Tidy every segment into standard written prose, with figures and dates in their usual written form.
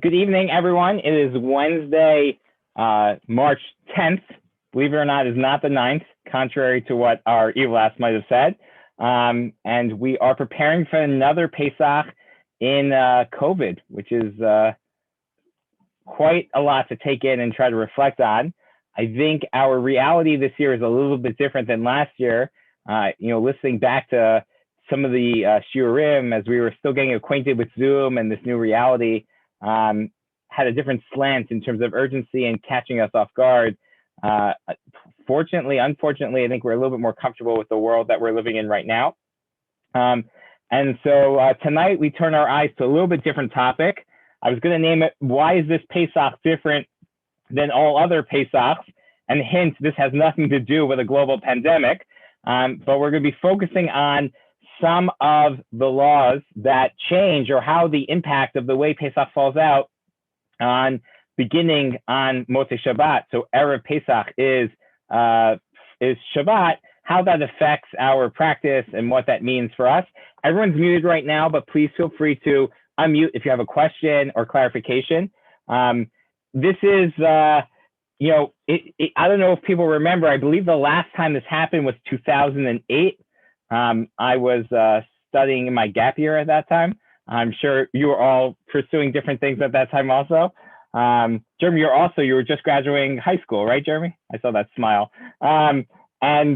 Good evening, everyone. It is Wednesday, March 10th. Believe it or not, is not the 9th, contrary to what our evil ass might have said. And we are preparing for another Pesach in COVID, which is quite a lot to take in and try to reflect on. I think our reality this year is a little bit different than last year. Listening back to some of the shiurim as we were still getting acquainted with Zoom and this new reality, had a different slant in terms of urgency and catching us off guard. Fortunately, unfortunately, I think we're a little bit more comfortable with the world that we're living in right now. And so tonight we turn our eyes to a little bit different topic. I was going to name it, why is this Pesach different than all other Pesachs? And hint, this has nothing to do with a global pandemic, but we're going to be focusing on some of the laws that change or how the impact of the way Pesach falls out on beginning on Motzei Shabbat. So Erev Pesach is Shabbat, how that affects our practice and what that means for us. Everyone's muted right now, but please feel free to unmute if you have a question or clarification. This is, I don't know if people remember, I believe the last time this happened was 2008. I was studying in my gap year at that time. I'm sure you were all pursuing different things at that time also. Jeremy, you were just graduating high school, right, Jeremy? I saw that smile. And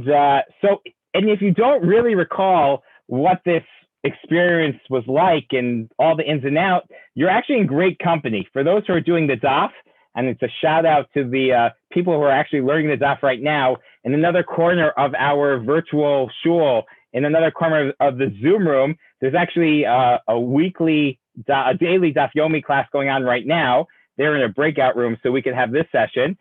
if you don't really recall what this experience was like and all the ins and outs, you're actually in great company. For those who are doing the daf, and it's a shout out to the people who are actually learning the daf right now, in another corner of our virtual shul, in another corner of the Zoom room, there's actually a daily Daf Yomi class going on right now. They're in a breakout room so we can have this session.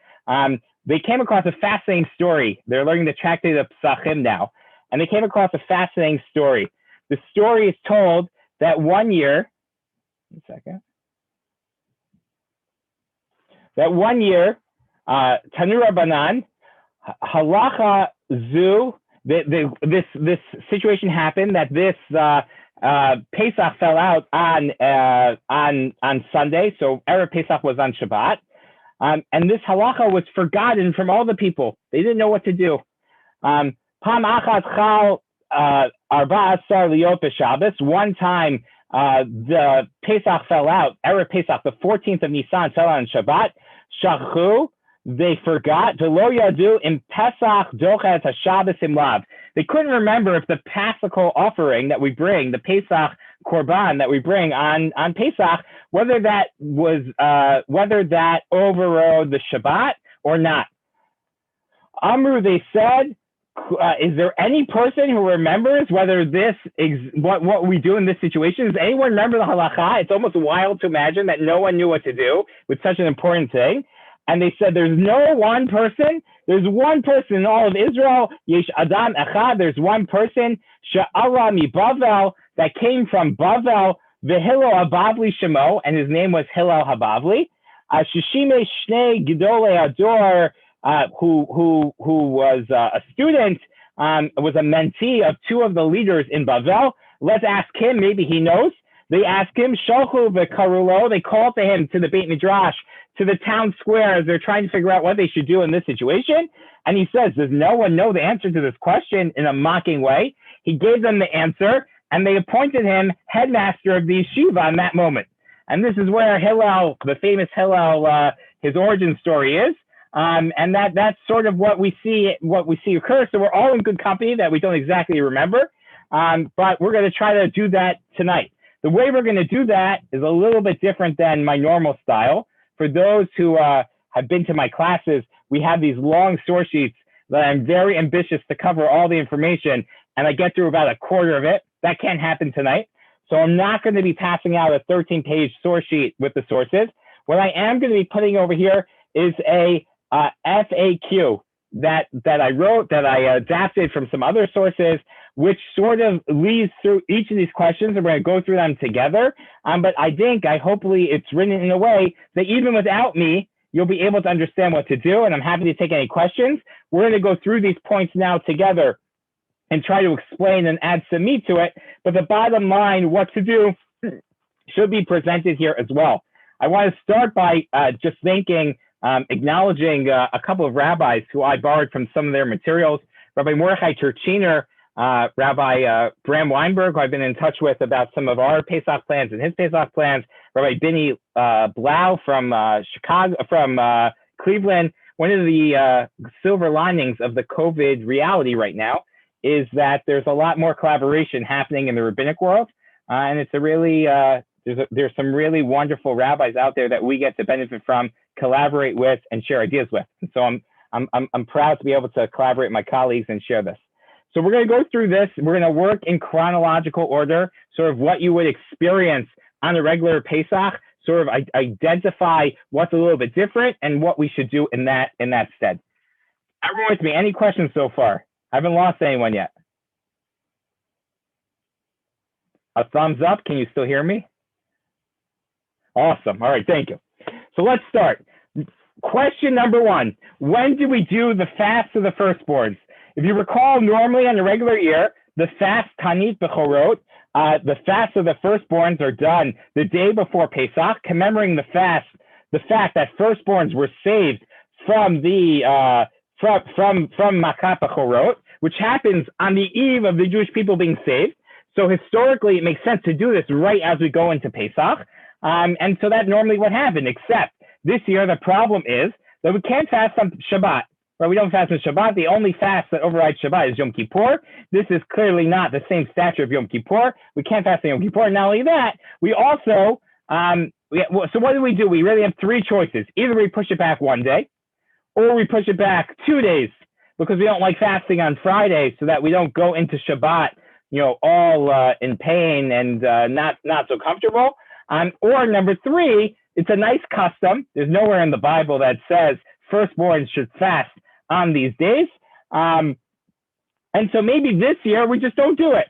They came across a fascinating story. They're learning the tractate of Pesachim now, and they came across a fascinating story. The story is told that one year, Tanu Rabbanan, Halacha Zu, this situation happened that this Pesach fell out on Sunday, so Erev Pesach was on Shabbat, and this halacha was forgotten from all the people. They didn't know what to do. Pam achat chal arba asar liot b'Shabbos. One time, the Pesach fell out. Erev Pesach, the 14th of Nisan, fell on Shabbat. Shachu. They forgot. V'lo yadu im Pesach dochet haShabbos imlav. They couldn't remember if the Paschal offering that we bring, the Pesach korban that we bring on Pesach, whether that overrode the Shabbat or not. Amru, they said, is there any person who remembers whether this what we do in this situation? Does anyone remember the halacha? It's almost wild to imagine that no one knew what to do with such an important thing. And they said, there's no one person. There's one person in all of Israel. Yesh Adam Echad. There's one person. She'ara mi Bavel, that came from Bavel. V'Hillel Habavli Shemo, and his name was Hillel Habavli. Shishime Shnei Gidolei Ador, who was a student, was a mentee of two of the leaders in Bavel. Let's ask him. Maybe he knows. They ask him, Shalchu v'karulo, they call to him, to the Beit Midrash, to the town square, as they're trying to figure out what they should do in this situation. And he says, does no one know the answer to this question, in a mocking way? He gave them the answer, and they appointed him headmaster of the yeshiva in that moment. And this is where Hillel, the famous Hillel, his origin story is. And that's sort of what we see occur. So we're all in good company that we don't exactly remember. But we're going to try to do that tonight. The way we're going to do that is a little bit different than my normal style. For those who have been to my classes, we have these long source sheets that I'm very ambitious to cover all the information, and I get through about a quarter of it. That can't happen tonight. So I'm not going to be passing out a 13-page source sheet with the sources. What I am going to be putting over here is a FAQ that I wrote, that I adapted from some other sources, which sort of leads through each of these questions, and we're going to go through them together. But hopefully it's written in a way that even without me, you'll be able to understand what to do, and I'm happy to take any questions. We're going to go through these points now together and try to explain and add some meat to it, but the bottom line, what to do, should be presented here as well. I want to start by just thanking, acknowledging a couple of rabbis who I borrowed from some of their materials. Rabbi Mordechai Turchiner, Rabbi Bram Weinberg, who I've been in touch with about some of our Pesach plans and his Pesach plans. Rabbi Benny Blau from Chicago, from Cleveland. One of the silver linings of the COVID reality right now is that there's a lot more collaboration happening in the rabbinic world, and it's a really there's some really wonderful rabbis out there that we get to benefit from, collaborate with, and share ideas with. And so I'm proud to be able to collaborate with my colleagues and share this. So we're going to go through this. We're going to work in chronological order, sort of what you would experience on a regular Pesach, sort of identify what's a little bit different and what we should do in that stead. Everyone with me, any questions so far? I haven't lost anyone yet. A thumbs up. Can you still hear me? Awesome. All right, thank you. So let's start. Question number one, when do we do the fast of the firstborns? If you recall, normally in a regular year, the fast Tanit Bechorot, the fast of the firstborns are done the day before Pesach, commemorating the fact that firstborns were saved from the from Makat Bechorot, which happens on the eve of the Jewish people being saved. So historically, it makes sense to do this right as we go into Pesach. And so that's normally what happened, except this year, the problem is that we can't fast on Shabbat. Right? We don't fast on Shabbat. The only fast that overrides Shabbat is Yom Kippur. This is clearly not the same stature of Yom Kippur. We can't fast on Yom Kippur. Not only that, we also, so what do? We really have three choices. Either we push it back one day, or we push it back 2 days, because we don't like fasting on Friday, so that we don't go into Shabbat, all in pain and not so comfortable. Or number three, it's a nice custom. There's nowhere in the Bible that says firstborns should fast on these days. And so maybe this year we just don't do it,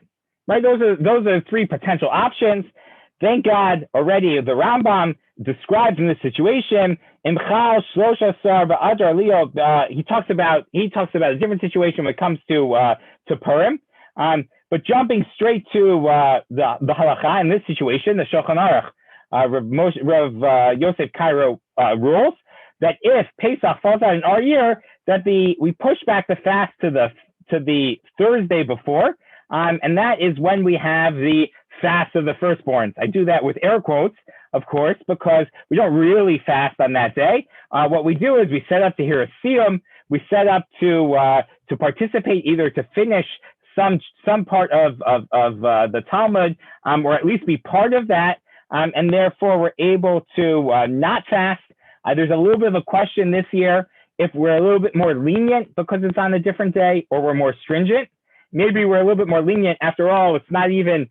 right? Those are the three potential options. Thank God already the Rambam describes in this situation, he talks about a different situation when it comes to Purim. But jumping straight to the halacha in this situation, the Shulchan Aruch, Rav Yosef Cairo rules that if Pesach falls out in our year, that we push back the fast to the Thursday before, and that is when we have the fast of the firstborns. I do that with air quotes, of course, because we don't really fast on that day. What we do is we set up to hear a siyum. We set up to participate, either to finish some part of the Talmud, or at least be part of that, and therefore we're able to not fast. There's a little bit of a question this year if we're a little bit more lenient because it's on a different day, or we're more stringent. Maybe we're a little bit more lenient. After all, it's not even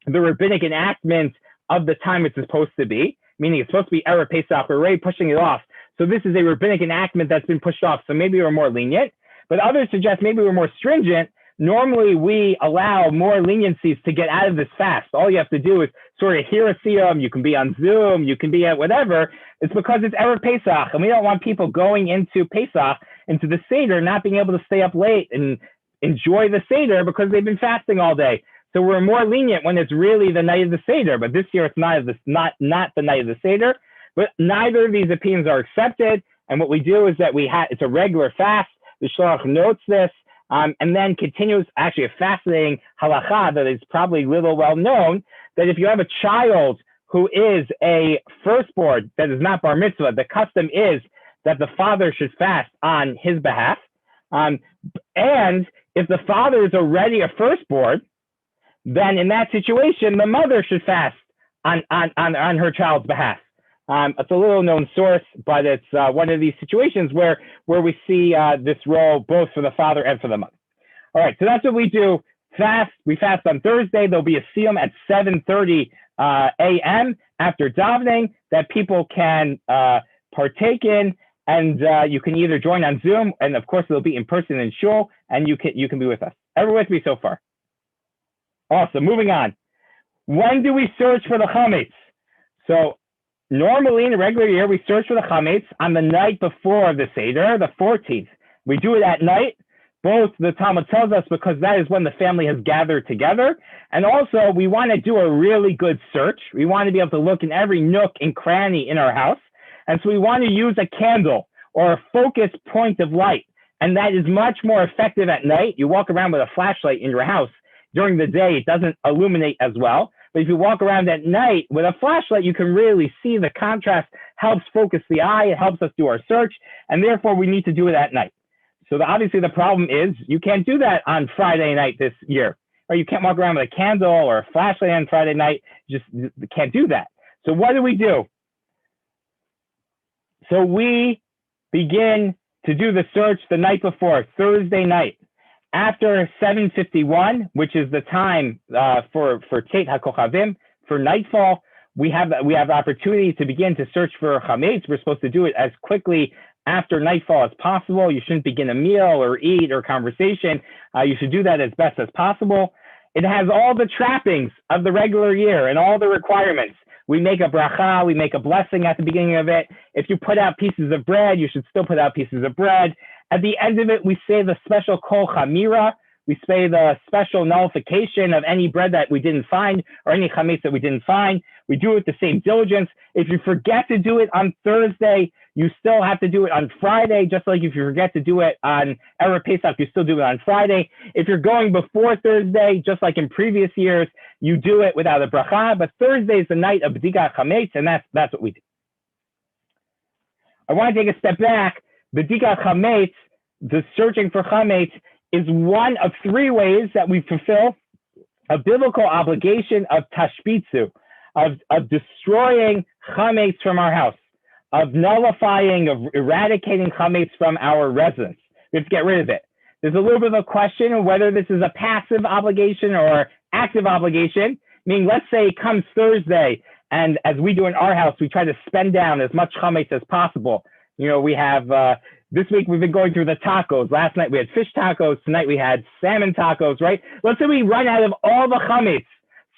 the rabbinic enactment of the time it's supposed to be, meaning it's supposed to be Erev Pesach. We're already pushing it off. So this is a rabbinic enactment that's been pushed off. So maybe we're more lenient, but others suggest maybe we're more stringent. Normally, we allow more leniencies to get out of this fast. All you have to do is sort of hear a siyum. You can be on Zoom. You can be at whatever. It's because it's Erev Pesach, and we don't want people going into Pesach, into the Seder, not being able to stay up late and enjoy the Seder because they've been fasting all day. So we're more lenient when it's really the night of the Seder. But this year, it's not the night of the Seder. But neither of these opinions are accepted. And what we do is that it's a regular fast. The Shloach notes this. And then continues, actually a fascinating halacha that is probably little well known, that if you have a child who is a firstborn that is not bar mitzvah, the custom is that the father should fast on his behalf. And if the father is already a firstborn, then in that situation, the mother should fast on her child's behalf. It's a little known source, but it's one of these situations where we see this role both for the father and for the mother. All right, so that's what we do. We fast on Thursday. There'll be a siyum at 7:30 a.m. after davening that people can partake in, and you can either join on Zoom, and of course it'll be in person in shul, and you can be with us. Everyone with me so far? Awesome. Moving on. When do we search for the chametz? So normally in a regular year, we search for the chametz on the night before the Seder, the 14th. We do it at night Both the Talmud tells us because that is when the family has gathered together. And also, we want to do a really good search. We want to be able to look in every nook and cranny in our house. And so we want to use a candle or a focused point of light. And that is much more effective at night. You walk around with a flashlight in your house. During the day, it doesn't illuminate as well. But if you walk around at night with a flashlight, you can really see the contrast, helps focus the eye, it helps us do our search, and therefore we need to do it at night. So obviously the problem is you can't do that on Friday night this year, or you can't walk around with a candle or a flashlight on Friday night. You can't do that. So what do? So we begin to do the search the night before, Thursday night. After 7:51, which is the time for Tet HaKochavim, for nightfall, we have opportunity to begin to search for chametz. We're supposed to do it as quickly after nightfall as possible. You shouldn't begin a meal or eat or conversation. You should do that as best as possible. It has all the trappings of the regular year and all the requirements. We make a bracha, we make a blessing at the beginning of it. If you put out pieces of bread, you should still put out pieces of bread. At the end of it, we say the special kol chamira. We say the special nullification of any bread that we didn't find or any chametz that we didn't find. We do it with the same diligence. If you forget to do it on Thursday, you still have to do it on Friday, just like if you forget to do it on Erev Pesach, you still do it on Friday. If you're going before Thursday, just like in previous years, you do it without a bracha, but Thursday is the night of b'dikat chametz, and that's what we do. I want to take a step back. B'dikat chametz, the searching for chametz, is one of three ways that we fulfill a biblical obligation of tashbitzu, of destroying chametz from our house, of nullifying, of eradicating chametz from our residence. We have to get rid of it. There's a little bit of a question of whether this is a passive obligation or active obligation. Meaning, let's say it comes Thursday, and as we do in our house, we try to spend down as much chametz as possible. You know, we have, this week we've been going through the tacos. Last night we had fish tacos. Tonight we had salmon tacos, right? Let's say we run out of all the chametz.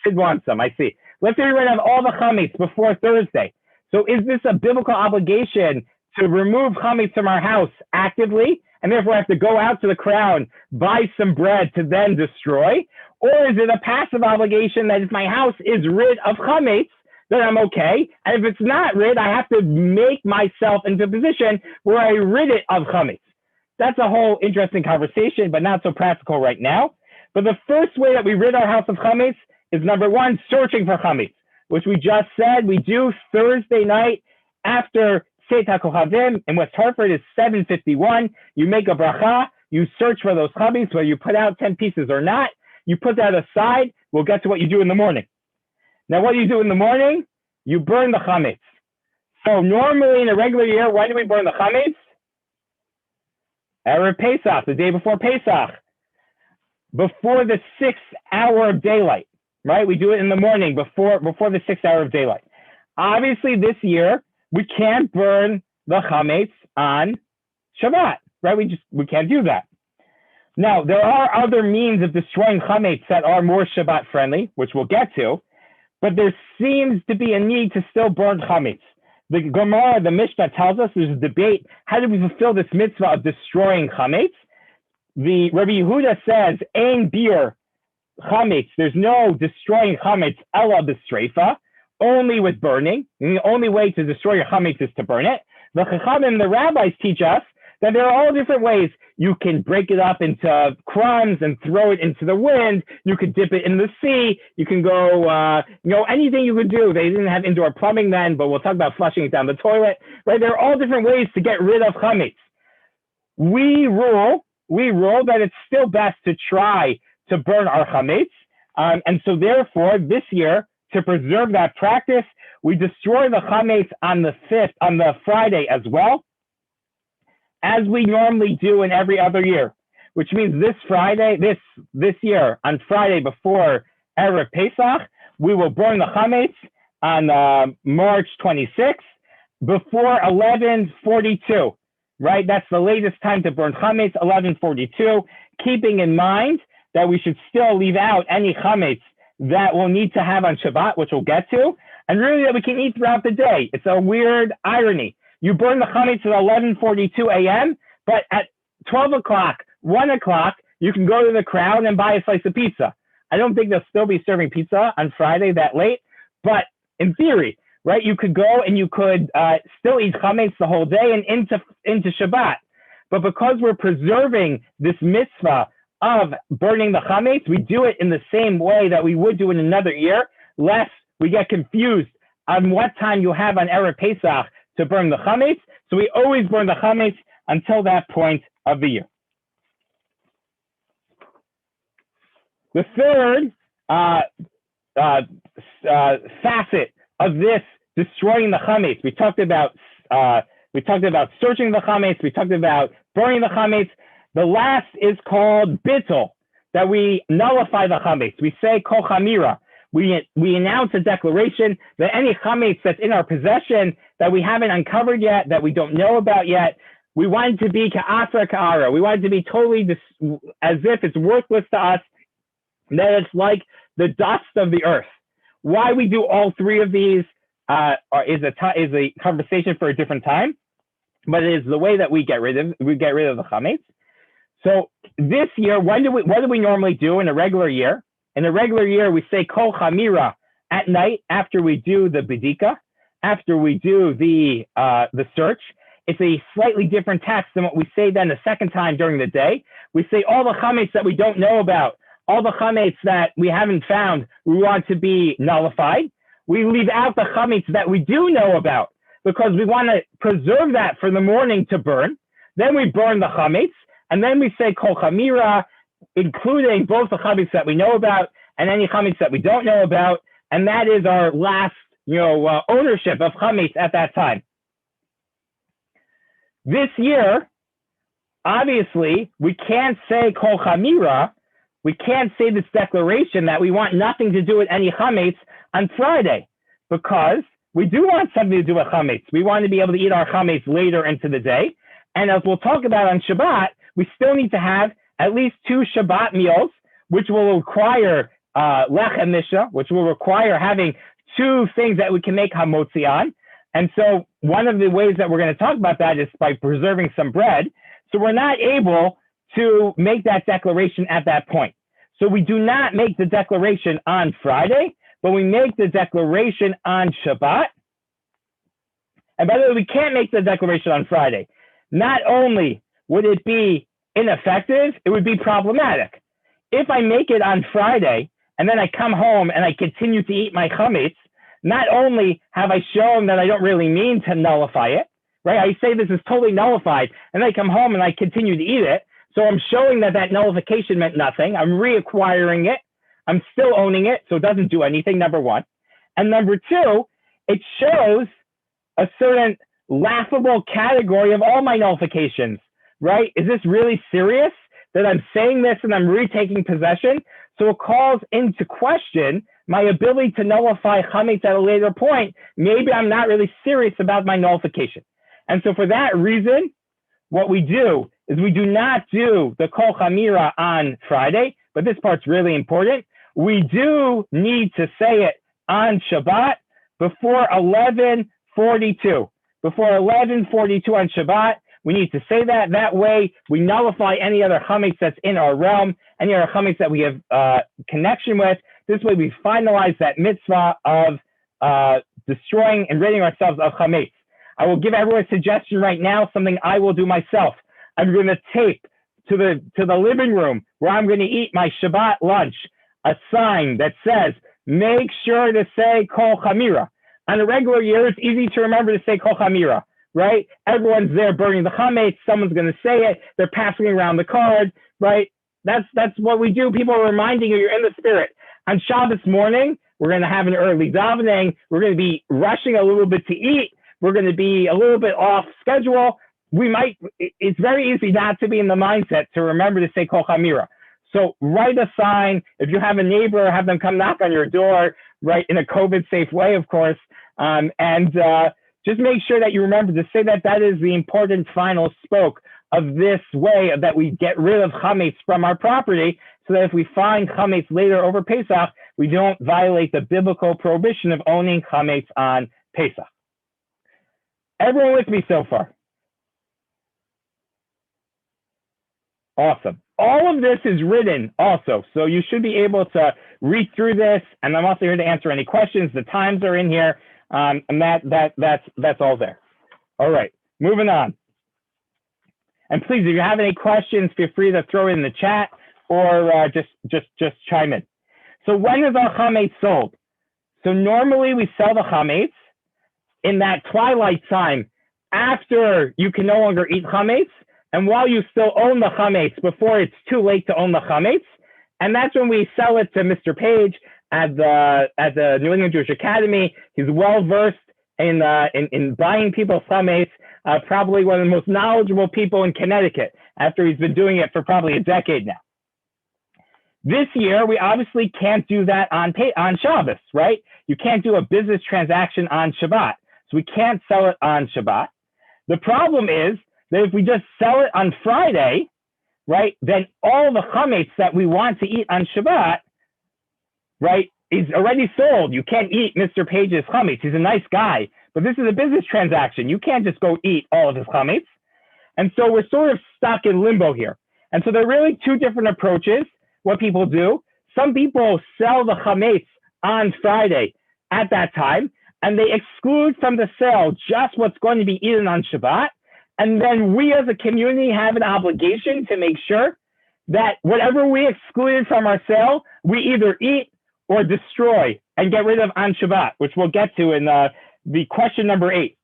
Sid wants some, I see. Let's say we run out of all the chametz before Thursday. So is this a biblical obligation to remove chametz from our house actively, and therefore have to go out to the crowd, buy some bread to then destroy? Or is it a passive obligation that if my house is rid of chametz, then I'm okay? And if it's not rid, I have to make myself into a position where I rid it of chametz. That's a whole interesting conversation, but not so practical right now. But the first way that we rid our house of chametz is, number one, searching for chametz, which we just said we do Thursday night after Tet HaKochavim. In West Hartford is 7:51. You make a bracha, you search for those chametz, whether you put out 10 pieces or not. You put that aside. We'll get to what you do in the morning. Now, what do you do in the morning? You burn the chametz. So normally in a regular year, why do we burn the chametz? Erev Pesach, the day before Pesach, before the 6th hour of daylight, right? We do it in the morning before the 6th hour of daylight. Obviously, this year we can't burn the chametz on Shabbat, right? We can't do that. Now, there are other means of destroying chametz that are more Shabbat friendly, which we'll get to. But there seems to be a need to still burn chametz. The Gemara, the Mishnah tells us there's a debate. How do we fulfill this mitzvah of destroying chametz? The Rabbi Yehuda says, "Ein bir chametz." There's no destroying chametz ela b'streifa, only with burning. And the only way to destroy your chametz is to burn it. The Chachamim, the rabbis, teach us that there are all different ways. You can break it up into crumbs and throw it into the wind. You could dip it in the sea. You can go, anything you could do. They didn't have indoor plumbing then, but we'll talk about flushing it down the toilet, right? There are all different ways to get rid of chametz. We rule that it's still best to try to burn our chametz. And so therefore, this year, to preserve that practice, we destroy the chametz on the Friday as well, as we normally do in every other year, which means this Friday, this year, on Friday before Erev Pesach, we will burn the chametz on March 26th before 11:42, right? That's the latest time to burn chametz, 11:42, keeping in mind that we should still leave out any chametz that we'll need to have on Shabbat, which we'll get to, and really that we can eat throughout the day. It's a weird irony. You burn the chametz at 11:42 a.m., but at 12 o'clock, 1 o'clock, you can go to the Crown and buy a slice of pizza. I don't think they'll still be serving pizza on Friday that late, but in theory, right, you could go and you could still eat chametz the whole day and into Shabbat. But because we're preserving this mitzvah of burning the chametz, we do it in the same way that we would do in another year, lest we get confused on what time you have on Erev Pesach to burn the chametz. So we always burn the chametz until that point of the year. The third facet of this destroying the chametz, we talked about searching the chametz, we talked about burning the chametz. The last is called bittul, that we nullify the chametz. We say kol chamira. We announce a declaration that any chametz that's in our possession that we haven't uncovered yet, that we don't know about yet, we want it to be ka'asar ka'ara. We want it to be totally as if it's worthless to us, that it's like the dust of the earth. Why we do all three of these is a conversation for a different time, but it is the way that we get rid of the chametz. So this year, what do we normally do in a regular year? In a regular year, we say kol chamira at night after we do the bedika, after we do the search. It's a slightly different text than what we say then the second time during the day. We say all the chametz that we don't know about, all the chametz that we haven't found, we want to be nullified. We leave out the chametz that we do know about because we want to preserve that for the morning to burn. Then we burn the chametz, and then we say kol chamira, including both the chametz that we know about and any chametz that we don't know about, and that is our last, ownership of chametz at that time. This year, obviously, we can't say kol chamira. We can't say this declaration that we want nothing to do with any chametz on Friday, because we do want something to do with chametz. We want to be able to eat our chametz later into the day. And as we'll talk about on Shabbat, we still need to have at least 2 Shabbat meals, which will require lechem misha, which will require having 2 things that we can make Kamotsi on. And so one of the ways that we're going to talk about that is by preserving some bread. So we're not able to make that declaration at that point. So we do not make the declaration on Friday, but we make the declaration on Shabbat. And by the way, we can't make the declaration on Friday. Not only would it be ineffective, it would be problematic. If I make it on Friday and then I come home and I continue to eat my chametz, not only have I shown that I don't really mean to nullify it, right? I say this is totally nullified, and I come home and I continue to eat it. So I'm showing that nullification meant nothing. I'm reacquiring it. I'm still owning it, so it doesn't do anything, number one. And number two, it shows a certain laughable category of all my nullifications, right? Is this really serious that I'm saying this and I'm retaking possession? So it calls into question my ability to nullify chametz at a later point. Maybe I'm not really serious about my nullification. And so for that reason, what we do is we do not do the kol chamira on Friday, but this part's really important. We do need to say it on Shabbat before 11:42. Before 11:42 on Shabbat, we need to say that. That way, we nullify any other chametz that's in our realm, any other chametz that we have connection with. This way, we finalize that mitzvah of destroying and ridding ourselves of chametz. I will give everyone a suggestion right now, something I will do myself. I'm going to tape to the living room where I'm going to eat my Shabbat lunch a sign that says, make sure to say kol chamira. On a regular year, it's easy to remember to say kol chamira, right? Everyone's there burning the chametz. Someone's going to say it. They're passing around the card, right? That's what we do. People are reminding you you're in the spirit. On Shabbos morning, we're going to have an early davening. We're going to be rushing a little bit to eat. We're going to be a little bit off schedule. It's very easy not to be in the mindset to remember to say kol chamira. So write a sign. If you have a neighbor, have them come knock on your door, right, in a COVID-safe way, of course. And just make sure that you remember to say that is the important final spoke of this way that we get rid of chametz from our property, so that if we find chametz later over Pesach, we don't violate the biblical prohibition of owning chametz on Pesach. Everyone with me so far? Awesome. All of this is written also, so you should be able to read through this, and I'm also here to answer any questions. The times are in here, and that's all there. All right, moving on. And please, if you have any questions, feel free to throw it in the chat or just chime in. So when is our chametz sold? So normally we sell the chametz in that twilight time after you can no longer eat chametz, and while you still own the chametz before it's too late to own the chametz. And that's when we sell it to Mr. Page at the New England Jewish Academy. He's well versed in buying people's chametz, probably one of the most knowledgeable people in Connecticut after he's been doing it for probably a decade now. This year, we obviously can't do that on Shabbos, right? You can't do a business transaction on Shabbat. So we can't sell it on Shabbat. The problem is that if we just sell it on Friday, right, then all the chametz that we want to eat on Shabbat, right, is already sold. You can't eat Mr. Page's chametz. He's a nice guy, but this is a business transaction. You can't just go eat all of his chametz. And so we're sort of stuck in limbo here. And so there are really two different approaches, what people do. Some people sell the chametz on Friday at that time, and they exclude from the sale just what's going to be eaten on Shabbat. And then we as a community have an obligation to make sure that whatever we excluded from our sale, we either eat or destroy and get rid of on Shabbat, which we'll get to in the question number 8.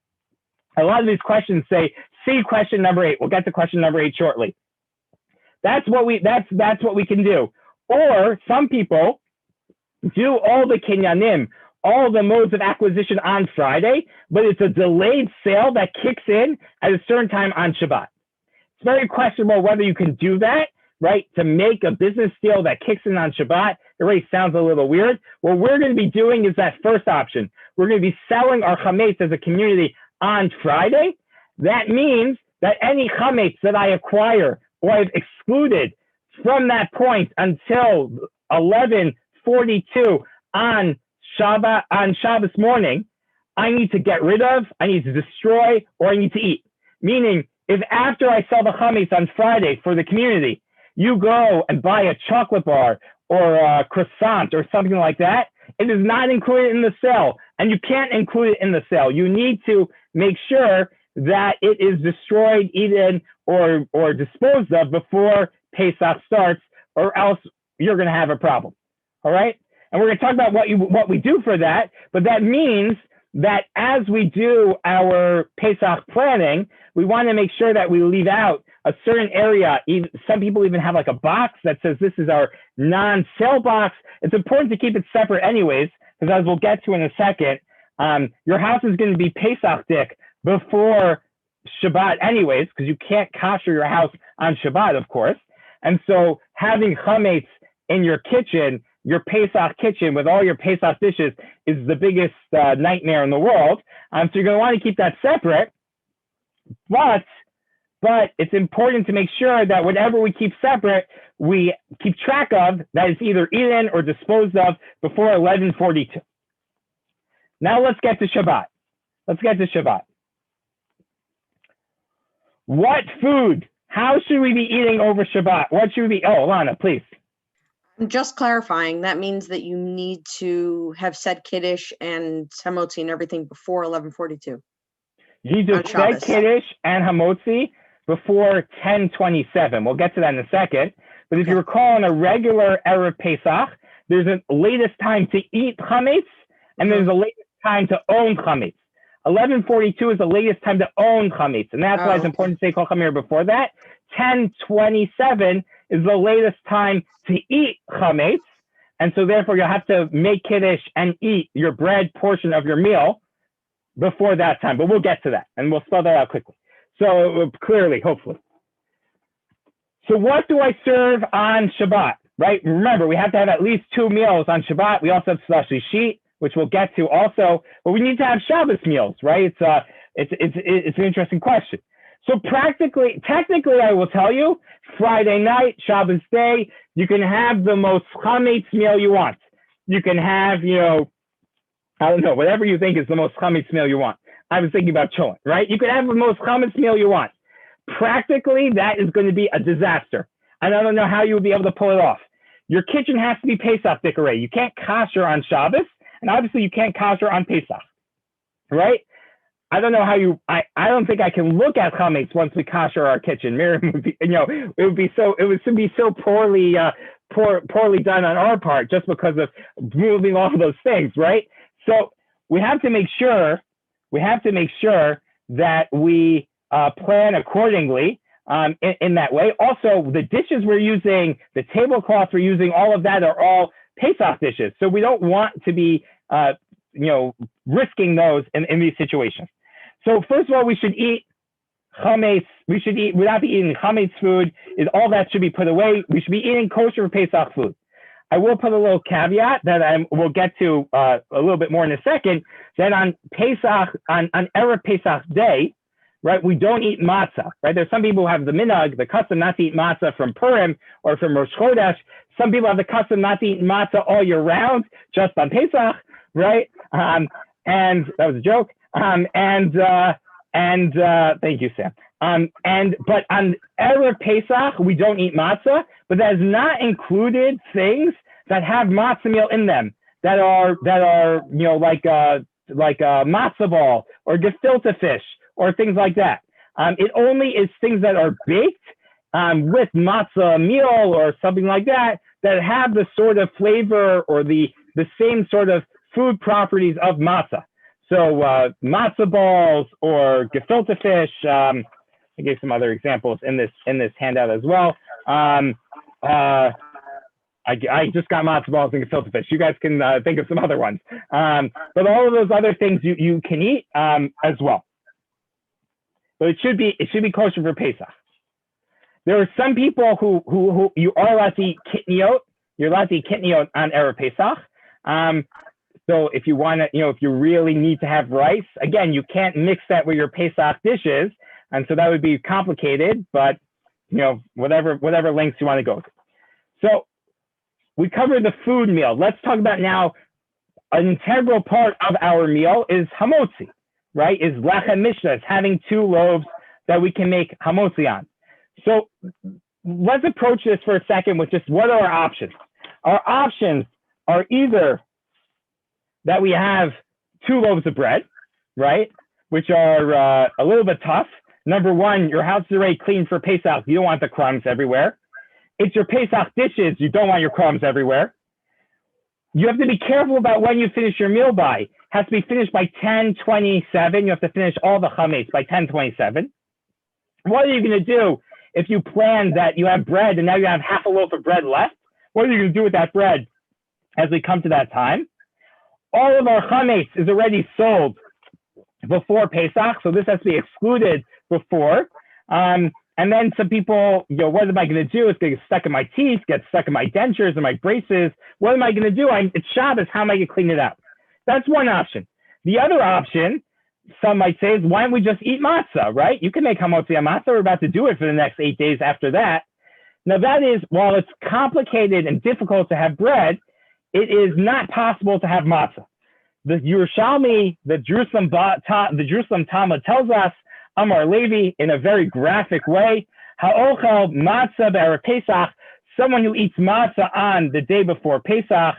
A lot of these questions say, see question number 8. We'll get to question number 8 shortly. That's what we can do. Or some people do all the kinyanim, all the modes of acquisition on Friday, but it's a delayed sale that kicks in at a certain time on Shabbat. It's very questionable whether you can do that, right? To make a business deal that kicks in on Shabbat, it already sounds a little weird. What we're going to be doing is that first option. We're going to be selling our chametz as a community on Friday. That means that any chametz that I acquire or I've excluded from that point until 11:42 on Shabbos morning, I need to get rid of, I need to destroy, or I need to eat. Meaning, if after I sell the chametz on Friday for the community, you go and buy a chocolate bar or a croissant or something like that, it is not included in the sale, and you can't include it in the sale. You need to make sure that it is destroyed, eaten, or disposed of before Pesach starts, or else you're going to have a problem. All right? And we're going to talk about what we do for that, but that means that as we do our Pesach planning, we want to make sure that we leave out a certain area. Some people even have like a box that says this is our non-sale box. It's important to keep it separate anyways, because as we'll get to in a second, your house is going to be Pesach dick before Shabbat anyways, because you can't kosher your house on Shabbat, of course. And so having chametz in your kitchen, your Pesach kitchen with all your Pesach dishes, is the biggest nightmare in the world. So you're going to want to keep that separate, but it's important to make sure that whatever we keep separate, we keep track of that it's either eaten or disposed of before 11:42. Now let's get to Shabbat. What food? How should we be eating over Shabbat? What should we be? Oh, Alana, please. I'm just clarifying. That means that you need to have said Kiddush and Kamotsi and everything before 11:42. You need to say Kiddush and Hamotzi before 10:27. We'll get to that in a second. But if you recall, in a regular Erev Pesach, there's a latest time to eat chametz, and there's a latest time to own chametz. 11:42 is the latest time to own chametz, and that's why it's important to say kol chamir before that. 10:27 is the latest time to eat chametz, and so therefore you'll have to make kiddush and eat your bread portion of your meal before that time. But we'll get to that, and we'll spell that out quickly. So clearly, hopefully. So what do I serve on Shabbat? Right? Remember, we have to have at least 2 meals on Shabbat. We also have shlishi, which we'll get to also, but we need to have Shabbos meals, right? It's an interesting question. So technically, I will tell you, Friday night, Shabbos day, you can have the most chametz meal you want. You can have, I don't know, whatever you think is the most chametz meal you want. I was thinking about cholent, right? You can have the most chametz meal you want. Practically, that is going to be a disaster. and I don't know how you would be able to pull it off. Your kitchen has to be Pesach decorated. You can't kosher on Shabbos, and obviously you can't kosher on Pesach, right? I don't know how you. I don't think I can look at chametz once we kosher our kitchen. Miriam would be, it would be so poorly done on our part just because of moving all of those things, right? So we have to make sure that we plan accordingly in that way. Also, the dishes we're using, the tablecloths we're using, all of that are all Pesach dishes. So we don't want to be risking those in these situations. So first of all, we should eat chametz. We'd not be eating chametz food. All that should be put away. We should be eating kosher Pesach food. I will put a little caveat that we'll get to a little bit more in a second. That on Pesach, on Erev Pesach day, right, we don't eat matzah, right? There's some people who have the minhag, the custom not to eat matzah from Purim or from Rosh Chodesh. Some people have the custom not to eat matzah all year round, just on Pesach, right? And that was a joke. Thank you, Sam. But on Erev Pesach, we don't eat matzah, but that has not included things that have matzah meal in them that are like a matzah ball or gefilte fish or things like that. It only is things that are baked with matzah meal or something like that have the sort of flavor or the same sort of food properties of matzah. So matzah balls or gefilte fish. I gave some other examples in this handout as well. I just got matzah balls and gefilte fish. You guys can think of some other ones. But all of those other things you can eat as well. But it should be kosher for Pesach. There are some people who you are allowed to eat kitniot. You're allowed to eat kitniot on Erev Pesach. So if you want to, if you really need to have rice, again, you can't mix that with your Pesach dishes, and so that would be complicated. But whatever lengths you want to go to. So we covered the food meal. Let's talk about now an integral part of our meal is hamotzi, right? Is lechem mishnas, having 2 loaves that we can make hamotzi on. So let's approach this for a second with just what are our options? Our options are either that we have 2 loaves of bread, right? Which are a little bit tough. Number one, your house is already clean for Pesach. You don't want the crumbs everywhere. It's your Pesach dishes. You don't want your crumbs everywhere. You have to be careful about when you finish your meal by. It has to be finished by 10:27. You have to finish all the chametz by 10:27. What are you going to do if you plan that you have bread and now you have half a loaf of bread left? What are you going to do with that bread as we come to that time? All of our chametz is already sold before Pesach, so this has to be excluded before. And then some people, what am I going to do? It's going to get stuck in my teeth, get stuck in my dentures and my braces. What am I going to do? It's Shabbos. How am I going to clean it out? That's one option. The other option, some might say, is why don't we just eat matzah, right? You can make hamotzi on matzah. We're about to do it for the next 8 days after that. Now that is, while it's complicated and difficult to have bread, it is not possible to have matzah. The Yerushalmi, the Jerusalem Talmud tells us, Amar Levi, in a very graphic way, Ha'ochel matzah be'erev Pesach, someone who eats matzah on the day before Pesach,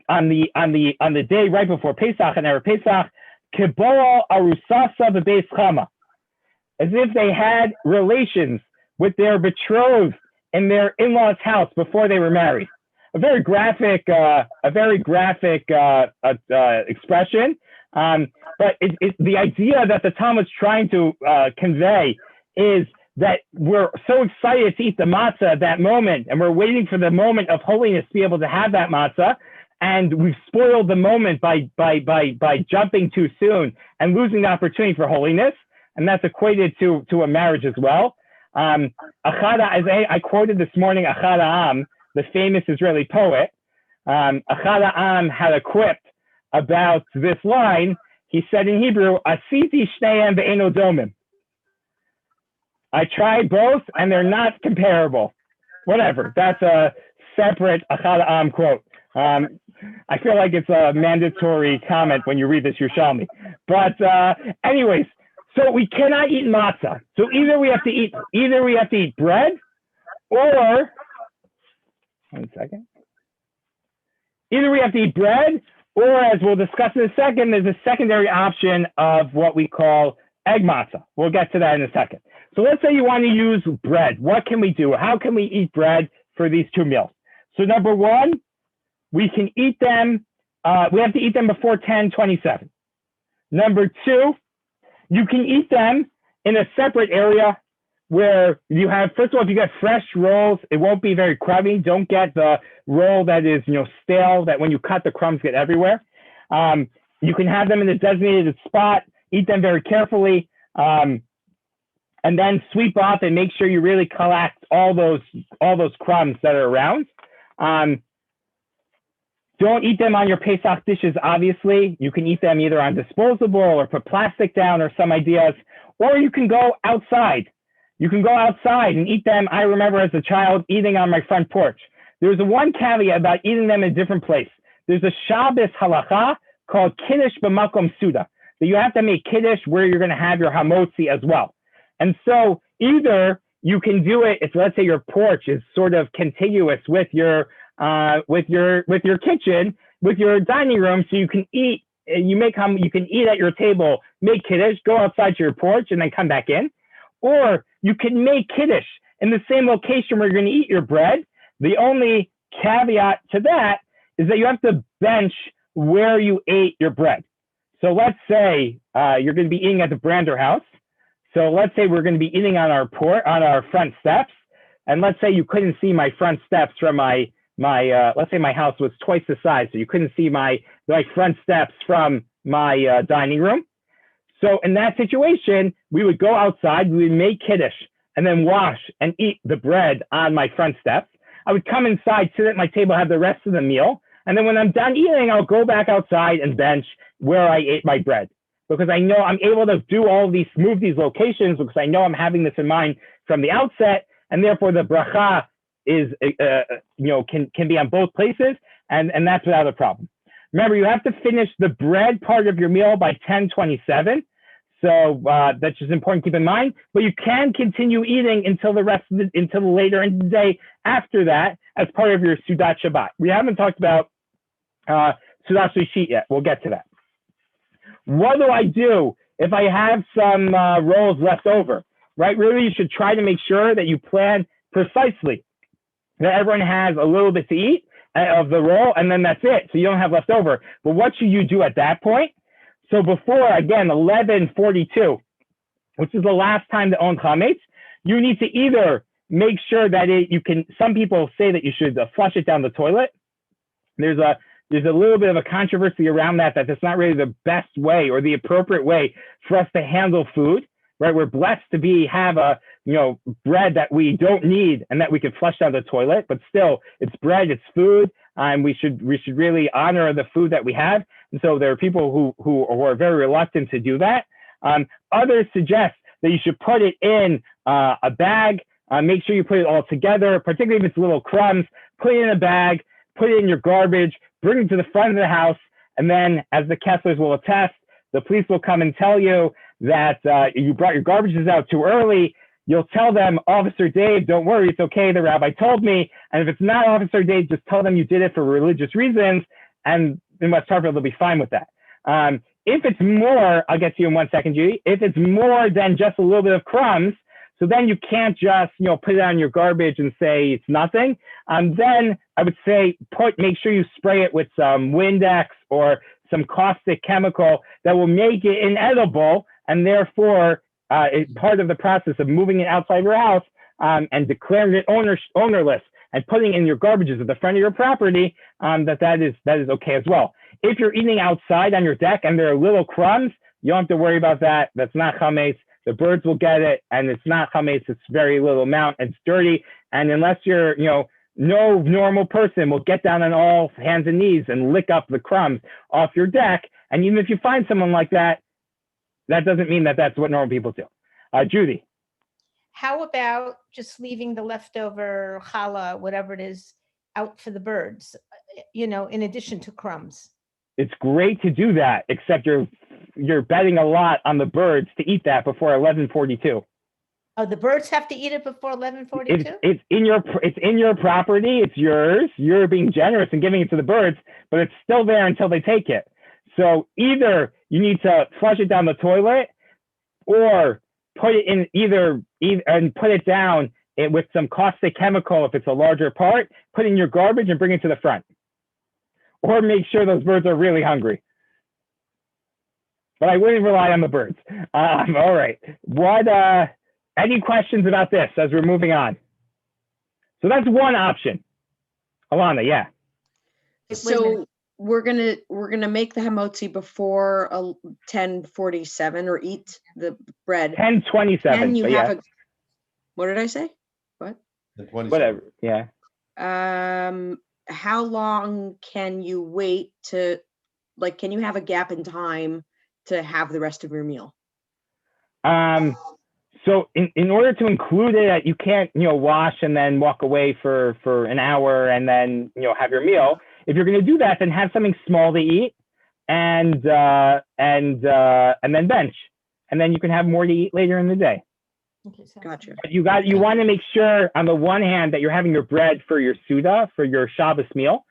on the day right before Pesach and erev Pesach, kibol arusasa bebeis chama, as if they had relations with their betrothed in their in-laws' house before they were married. A very graphic expression. But the idea that the Talmud's trying to convey is that we're so excited to eat the matzah at that moment, and we're waiting for the moment of holiness to be able to have that matzah, and we've spoiled the moment by jumping too soon and losing the opportunity for holiness, and that's equated to a marriage as well. As I quoted this morning, Achad Ha'am, the famous Israeli poet. Achad Ha'am had a quip about this line. He said in Hebrew, Asiti shneim ve'eno domim. I tried both and they're not comparable. Whatever, that's a separate Achad Ha'am quote. I feel like it's a mandatory comment when you read this Yerushalmi. But anyways, so we cannot eat matzah. So either we have to eat bread, or 1 second. Either we have to eat bread, or as we'll discuss in a second, there's a secondary option of what we call egg matzah. We'll get to that in a second. So let's say you want to use bread. What can we do? How can we eat bread for these two meals? So number one, we can eat them. We have to eat them before 10:27. Number two, you can eat them in a separate area where you have, first of all, if you get fresh rolls, it won't be very crummy. Don't get the roll that is, stale, that when you cut, the crumbs get everywhere. You can have them in a designated spot, eat them very carefully, and then sweep off and make sure you really collect all those crumbs that are around. Don't eat them on your Pesach dishes, obviously. You can eat them either on disposable or put plastic down or some ideas, or you can go outside. You can go outside and eat them. I remember as a child eating on my front porch. There's one caveat about eating them in a different place. There's a Shabbos halacha called Kiddush b'makom suda, that you have to make Kiddush where you're going to have your Hamotzi as well. And so either you can do it if, let's say, your porch is sort of contiguous with your kitchen, with your dining room, so you can eat. You can eat at your table, make Kiddush, go outside to your porch, and then come back in. Or you can make Kiddush in the same location where you're going to eat your bread. The only caveat to that is that you have to bench where you ate your bread. So let's say you're going to be eating at the Brander house. So let's say we're going to be eating on our front steps. And let's say you couldn't see my front steps from let's say my house was twice the size, so you couldn't see my front steps from my dining room. So in that situation, we would go outside, we would make Kiddush, and then wash and eat the bread on my front steps. I would come inside, sit at my table, have the rest of the meal, and then when I'm done eating, I'll go back outside and bench where I ate my bread, because I know I'm able to do all these, move these locations, because I know I'm having this in mind from the outset, and therefore the bracha is, can be on both places, and that's without a problem. Remember, you have to finish the bread part of your meal by 10:27. So that's just important to keep in mind. But you can continue eating until later in the day after that as part of your Sudat Shabbat. We haven't talked about Sudat Shlishit yet. We'll get to that. What do I do if I have some rolls left over? Right? Really, you should try to make sure that you plan precisely that everyone has a little bit to eat of the roll, and then that's it. So you don't have left over. But what should you do at that point? So before, again, 11:42, which is the last time to own chametz, you need to either make sure that some people say that you should flush it down the toilet. There's a little bit of a controversy around that that's not really the best way or the appropriate way for us to handle food, right? We're blessed to have bread that we don't need and that we could flush down the toilet, but still it's bread, it's food, and we should really honor the food that we have. And so there are people who are very reluctant to do that. Others suggest that you should put it in a bag, make sure you put it all together, particularly if it's little crumbs, put it in a bag, put it in your garbage, bring it to the front of the house, and then, as the Kesslers will attest, the police will come and tell you that you brought your garbages out too early. You'll tell them, Officer Dave, don't worry, it's okay, the rabbi told me. And if it's not Officer Dave, just tell them you did it for religious reasons, and in West Hartford, they'll be fine with that. If it's more, I'll get to you in 1 second, Judy. If it's more than just a little bit of crumbs, so then you can't just, put it on your garbage and say it's nothing. Then I would say make sure you spray it with some Windex or some caustic chemical that will make it inedible, and therefore it's part of the process of moving it outside your house and declaring it ownerless and putting it in your garbages at the front of your property, that is okay as well. If you're eating outside on your deck and there are little crumbs, you don't have to worry about that. That's not chametz. The birds will get it, and it's not chametz. It's very little amount. It's dirty, and unless you're, no normal person will get down on all hands and knees and lick up the crumbs off your deck. And even if you find someone like that, that doesn't mean that that's what normal people do. Judy. How about just leaving the leftover challah, whatever it is, out for the birds, in addition to crumbs? It's great to do that, except you're betting a lot on the birds to eat that before 11:42. Oh, the birds have to eat it before 11:42? It's in your property. It's yours. You're being generous and giving it to the birds, but it's still there until they take it. So either you need to flush it down the toilet, or put it in and put it down with some caustic chemical if it's a larger part. Put it in your garbage and bring it to the front, or make sure those birds are really hungry. But I wouldn't rely on the birds. All right. Any questions about this as we're moving on? So that's one option. Alana, yeah. So we're gonna make the hamotzi before 10:47 or eat the bread. 10:27. Can you have yeah. what did I say? What? Whatever. Yeah. How long can you wait to, like, can you have a gap in time to have the rest of your meal? So in order to include it, you can't, wash and then walk away for an hour and then, have your meal. If you're going to do that, then have something small to eat and then bench, and then you can have more to eat later in the day. Okay, gotcha. But you want to make sure on the one hand that you're having your bread for your Suda, for your Shabbos meal.